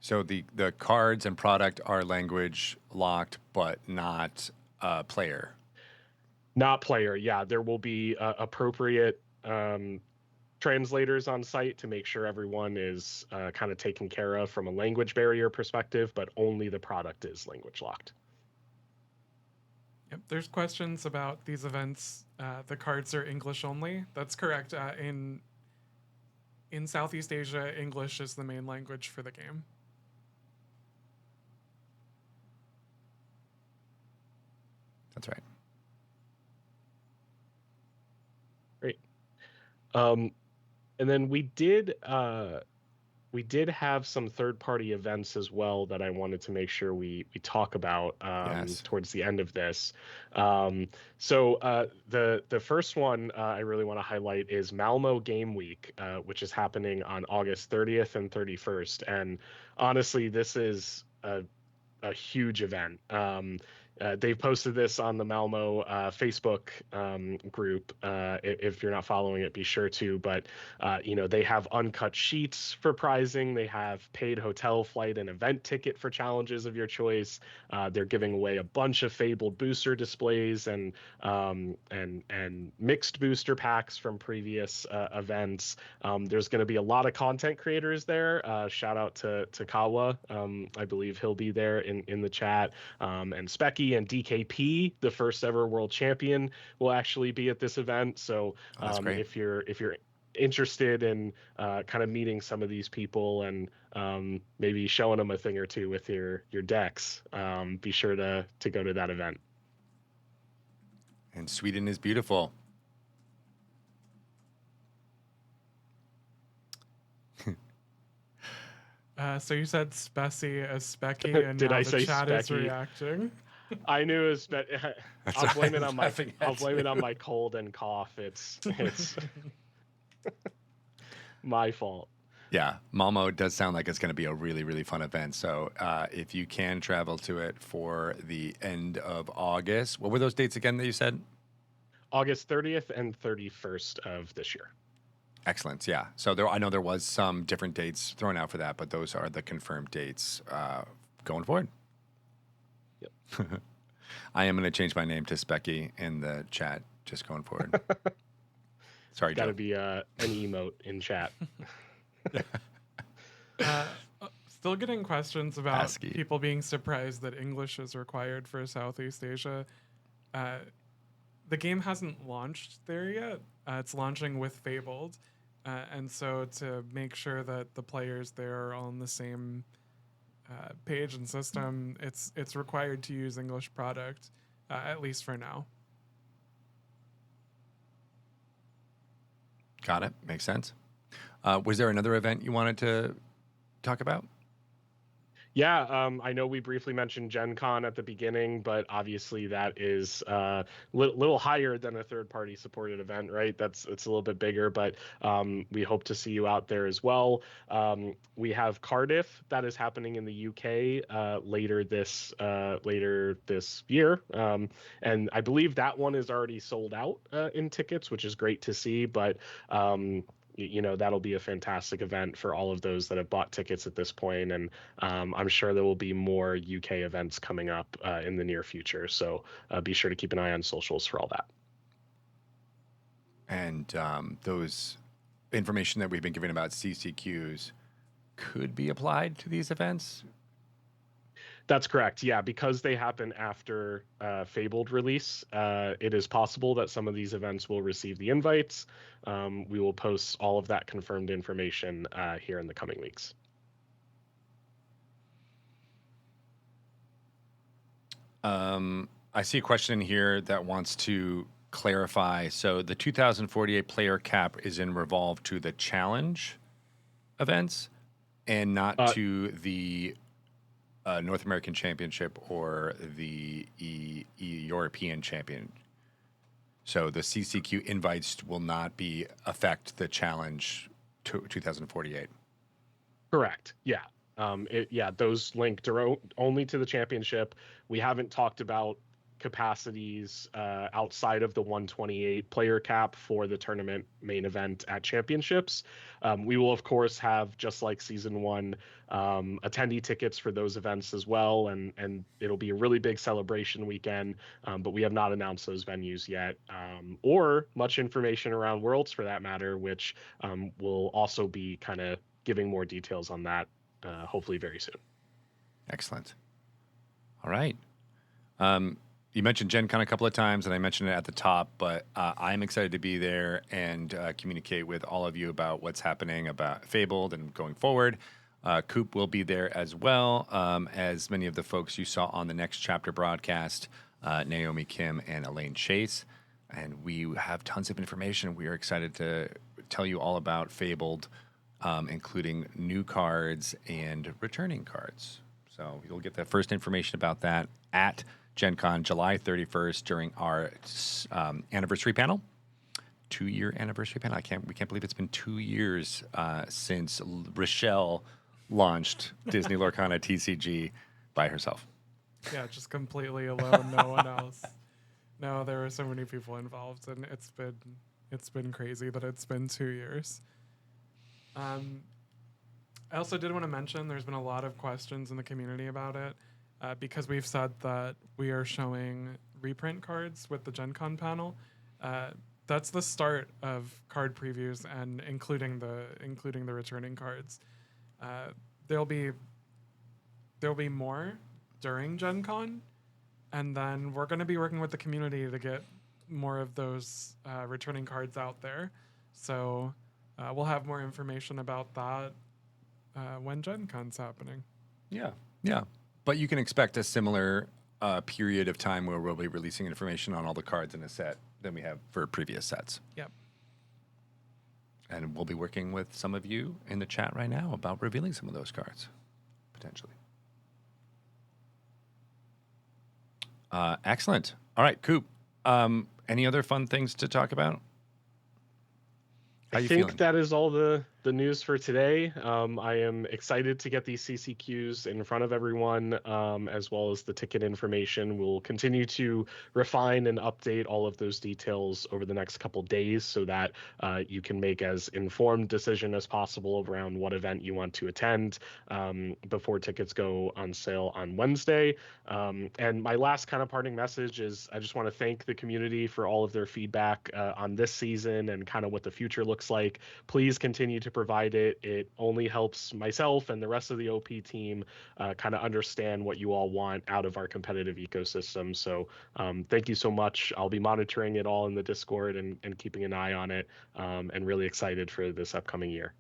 So the cards and product are language locked, but not player. Not player, yeah. There will be appropriate translators on site to make sure everyone is kind of taken care of from a language barrier perspective, but only the product is language locked. Yep, there's questions about these events. The cards are English only. That's correct. In Southeast Asia, English is the main language for the game. That's right. Great. And then we did have some third-party events as well that I wanted to make sure we talk about Yes. towards the end of this. So the first one I really want to highlight is Malmo Game Week, which is happening on August 30th and 31st. And honestly, this is a huge event. They've posted this on the Malmo Facebook group. If you're not following it, be sure to. But they have uncut sheets for prizing. They have paid hotel, flight, and event ticket for challenges of your choice. They're giving away a bunch of fabled booster displays and mixed booster packs from previous events. There's going to be a lot of content creators there. Shout out to Kawa. I believe he'll be there in the chat. And Specky and DKP, the first ever world champion, will actually be at this event. So if you're interested in kind of meeting some of these people and maybe showing them a thing or two with your decks, be sure to go to that event. And Sweden is beautiful. So you said Spessy as Specky, and Did now I the say chat is Specky? reacting. I knew it was. I'll blame it on my my cold and cough. It's my fault. Yeah, Malmo does sound like it's going to be a really, really fun event. So if you can travel to it for the end of August, what were those dates again that you said? August 30th and 31st of this year. Excellent. Yeah. So I know there was some different dates thrown out for that, but those are the confirmed dates going forward. Yep. I am going to change my name to Specky in the chat just going forward. Sorry, Got to Joe. be an emote in chat. Still getting questions about ASCII. people being surprised that English is required for Southeast Asia. The game hasn't launched there yet. It's launching with Fabled. And so to make sure that the players there are all on the same page and system, it's required to use English product, at least for now. Got it. Makes sense. Was there another event you wanted to talk about? Yeah, I know we briefly mentioned Gen Con at the beginning, but obviously that is little higher than a third-party supported event, right? It's a little bit bigger, but we hope to see you out there as well. We have Cardiff that is happening in the UK later this year, and I believe that one is already sold out in tickets, which is great to see. But that'll be a fantastic event for all of those that have bought tickets at this point, and I'm sure there will be more UK events coming up in the near future. So be sure to keep an eye on socials for all that. And those information that we've been giving about CCQs could be applied to these events? That's correct. Yeah, because they happen after Fabled release, it is possible that some of these events will receive the invites. We will post all of that confirmed information here in the coming weeks. I see a question in here that wants to clarify. So the 2048 player cap is in Revolve to the challenge events and not to the North American Championship or the European Champion. So the CCQ invites will not affect the challenge to 2048. Correct. Yeah. Those linked only to the championship. We haven't talked about capacities outside of the 128 player cap for the tournament main event at championships. We will, of course, have, just like season one, attendee tickets for those events as well, and it'll be a really big celebration weekend, but we have not announced those venues yet, or much information around Worlds for that matter, which will also be kind of giving more details on that hopefully very soon. Excellent. All right. You mentioned Gen Con a couple of times, and I mentioned it at the top, but I'm excited to be there and communicate with all of you about what's happening about Fabled and going forward. Coop will be there as well, as many of the folks you saw on the Next Chapter broadcast, Naomi Kim and Elaine Chase. And we have tons of information. We are excited to tell you all about Fabled, including new cards and returning cards. So you'll get the first information about that at Gen Con July 31st during our anniversary panel, 2-year anniversary panel. We can't believe it's been 2 years since Richelle launched Disney Lorcana TCG by herself. Yeah, just completely alone, no one else. No, there were so many people involved, and it's been crazy that it's been 2 years. I also did want to mention there's been a lot of questions in the community about it. Because we've said that we are showing reprint cards with the Gen Con panel, that's the start of card previews and including the returning cards. There'll be more during Gen Con, and then we're going to be working with the community to get more of those returning cards out there. So we'll have more information about that when Gen Con's happening. Yeah. But you can expect a similar period of time where we'll be releasing information on all the cards in a set than we have for previous sets. Yep. And we'll be working with some of you in the chat right now about revealing some of those cards, potentially. Excellent. All right, Coop. Any other fun things to talk about? How I you think feeling? that is all the news for today. I am excited to get these CCQs in front of everyone, as well as the ticket information. We'll continue to refine and update all of those details over the next couple days so that you can make as informed decision as possible around what event you want to attend before tickets go on sale on Wednesday. And my last kind of parting message is I just want to thank the community for all of their feedback on this season and kind of what the future looks like. Please continue to provide it. It only helps myself and the rest of the OP team kind of understand what you all want out of our competitive ecosystem. So thank you so much. I'll be monitoring it all in the Discord and keeping an eye on it, and really excited for this upcoming year.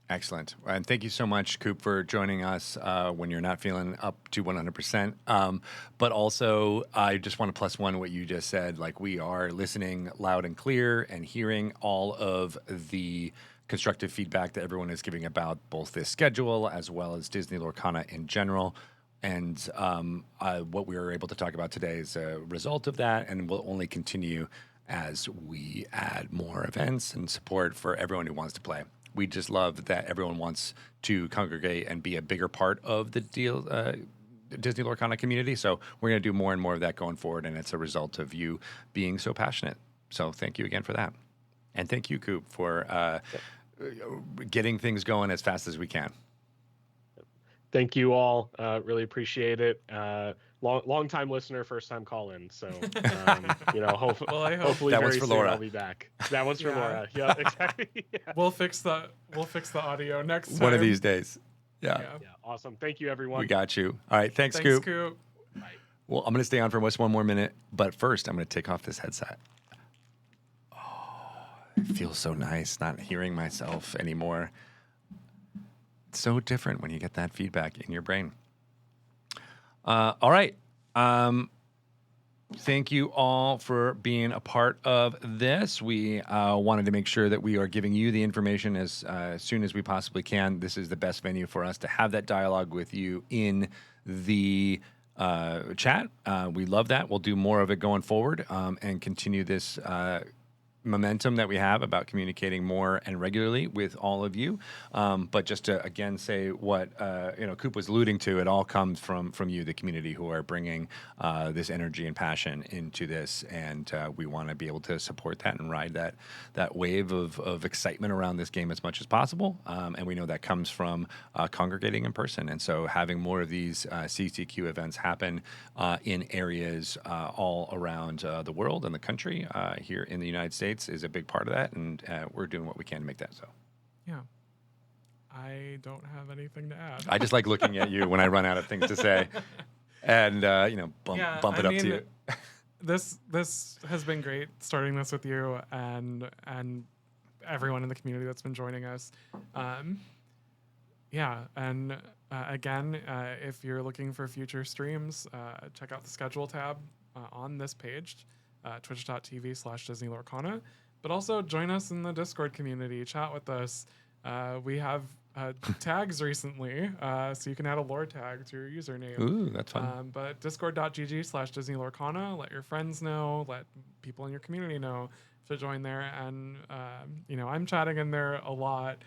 Excellent. And thank you so much, Coop, for joining us when you're not feeling up to 100%. But also, I just want to plus one what you just said. Like, we are listening loud and clear and hearing all of the constructive feedback that everyone is giving about both this schedule as well as Disney Lorcana in general. And what we were able to talk about today is a result of that, and will only continue as we add more events and support for everyone who wants to play. We just love that everyone wants to congregate and be a bigger part of the Disney Lorcana community. So we're going to do more and more of that going forward, and it's a result of you being so passionate. So thank you again for that. And thank you, Coop, for getting things going as fast as we can. Thank you all. Really appreciate it. Long time listener, first time call in. So hopefully that very one's for soon Laura. I'll be back. That one's for Yeah. Laura. Yeah, exactly. Yeah. We'll fix the audio next time. One of these days. Yeah. Yeah, awesome. Thank you, everyone. We got you. All right. Thanks, Thanks, Coop. Coop. Bye. Well, I'm going to stay on for just one more minute, but first I'm going to take off this headset. It feels so nice not hearing myself anymore. It's so different when you get that feedback in your brain. All right. Thank you all for being a part of this. We wanted to make sure that we are giving you the information as soon as we possibly can. This is the best venue for us to have that dialogue with you in the chat. We love that. We'll do more of it going forward and continue this momentum that we have about communicating more and regularly with all of you. But just to again say what Coop was alluding to, it all comes from you, the community, who are bringing this energy and passion into this, and we want to be able to support that and ride that wave of excitement around this game as much as possible. And we know that comes from congregating in person, and so having more of these CCQ events happen in areas all around the world and the country. Here in the United States is a big part of that, and we're doing what we can to make that so. Yeah. I don't have anything to add. I just like looking at you when I run out of things to say, and bump it up to you. This has been great starting this with you and everyone in the community that's been joining us. Again, if you're looking for future streams, check out the schedule tab on this page. Twitch.tv/Disney Lorcana, but also join us in the Discord community. Chat with us. We have tags recently, so you can add a lore tag to your username. Ooh, that's fun. But discord.gg/Disney Lorcana. Let your friends know. Let people in your community know to join there. And I'm chatting in there a lot.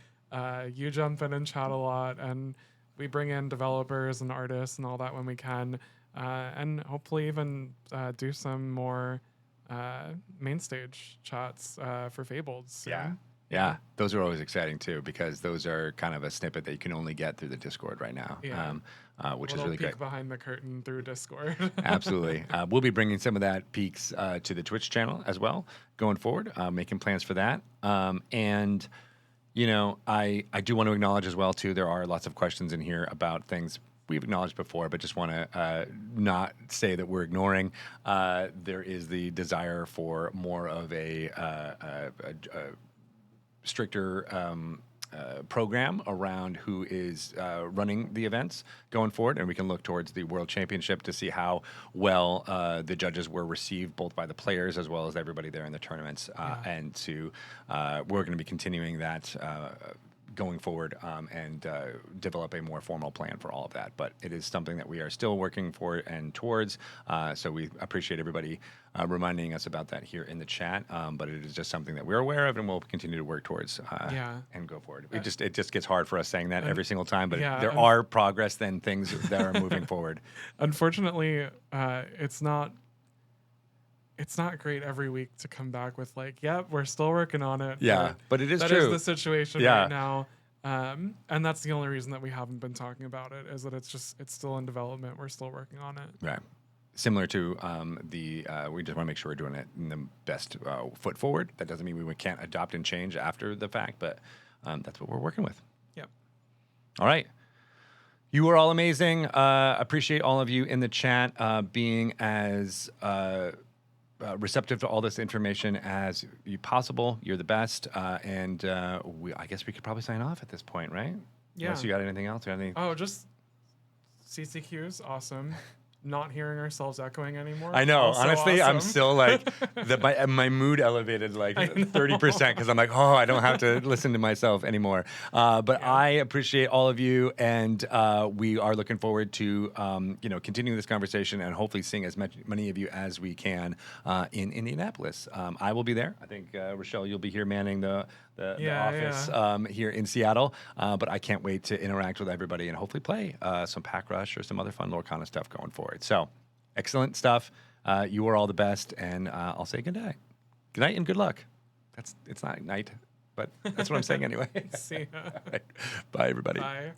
You jump in and chat a lot, and we bring in developers and artists and all that when we can, and hopefully even do some more main stage chats for Fabled. So. Yeah, those are always exciting too, because those are kind of a snippet that you can only get through the Discord right now, which is really great. Behind the curtain through Discord. Absolutely. We'll be bringing some of that peaks to the Twitch channel as well going forward, making plans for that. And I do want to acknowledge as well too, there are lots of questions in here about things we've acknowledged before, but just want to not say that we're ignoring. There is the desire for more of a stricter program around who is running the events going forward, and we can look towards the World Championship to see how well the judges were received, both by the players as well as everybody there in the tournaments. And we're going to be continuing that going forward and develop a more formal plan for all of that. But it is something that we are still working for and towards. So we appreciate everybody reminding us about that here in the chat. But it is just something that we're aware of and we'll continue to work towards and go forward. It just gets hard for us saying that every single time, but there are progress then things that are moving forward. Unfortunately, it's not great every week to come back with we're still working on it. Yeah, but it is true. That is the situation right now. And that's the only reason that we haven't been talking about it, is that it's still in development. We're still working on it. Right. Similar to we just want to make sure we're doing it in the best foot forward. That doesn't mean we can't adopt and change after the fact, but that's what we're working with. Yep. All right. You are all amazing. Appreciate all of you in the chat being as receptive to all this information as possible. You're the best. And I guess we could probably sign off at this point, right? Yeah. Unless you got anything else? Oh, just CCQs. Awesome. not hearing ourselves echoing anymore. I know. Also Honestly, I'm awesome. still like my mood elevated like 30% because I'm like, oh, I don't have to listen to myself anymore. But I appreciate all of you, and we are looking forward to continuing this conversation and hopefully seeing as many of you as we can in Indianapolis. I will be there. I think Richelle, you'll be here manning the office here in Seattle. But I can't wait to interact with everybody and hopefully play some Pack Rush or some other fun Lorcana stuff going forward. So, excellent stuff. You are all the best, and I'll say good night. Good night and good luck. It's not night, but that's what I'm saying anyway. See ya. Bye, everybody. Bye.